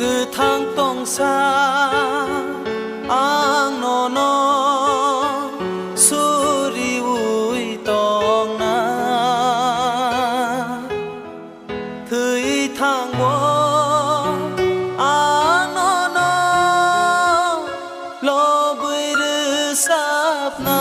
cứ thang tông xa ang no no suri ui tong na thơi thang wo ang no no lo bui rư sap na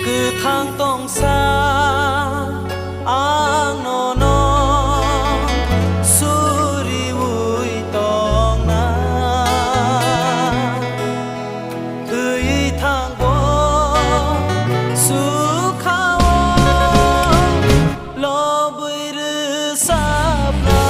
cứ thang tông xa ang no no suri ui tong na tươi thang wo su kha wo lo bui rư sap na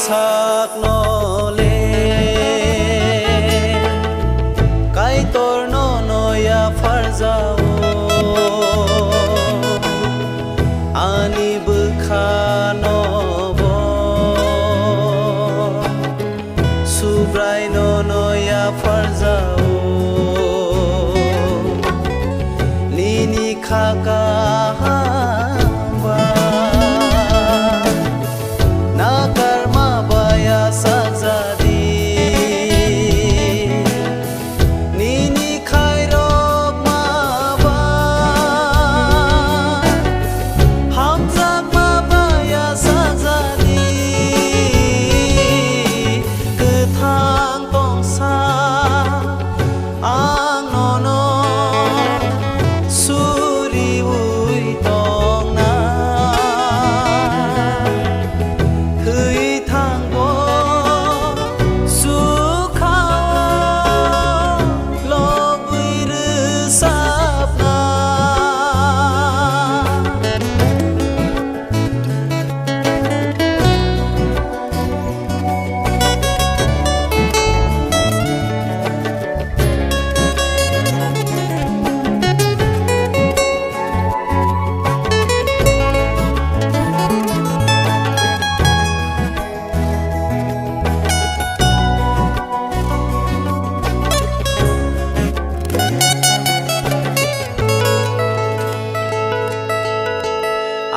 sak no le kai tor no no ya farzao ani bukha no bo subrai no no ya farzao nini khaka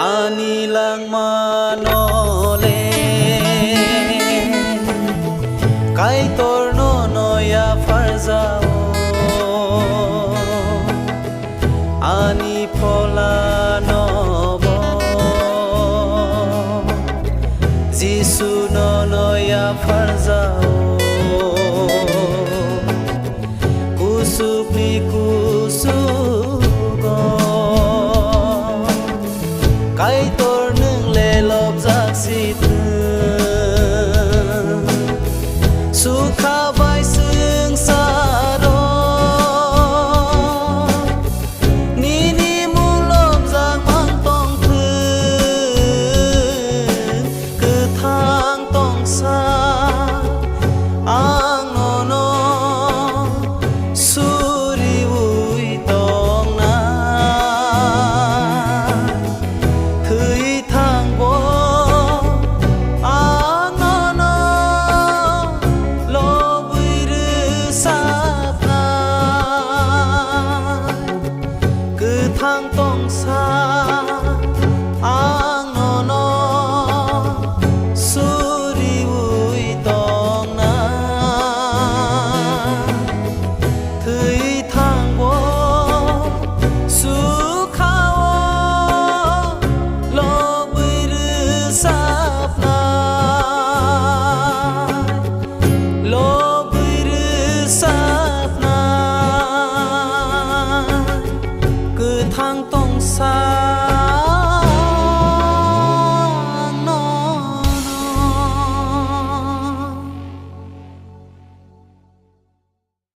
ani lang manole kai tor no no ya farzao ani phola no bo jisu no no ya farzao kusupi kusugo kai tor nương lệ lop giác si tư su kha vai sương xa đó ni ni mu lop giác mang tong thương cứ thang tong xa ang no no suri ui tong na thơi thang wo ang no no lo bui rư sap na cứ thang tong xa ang no no suri ui tong na thơi thang wo su kha wo lo bui rư sap na lo bui rư sap na cứ thang tong xa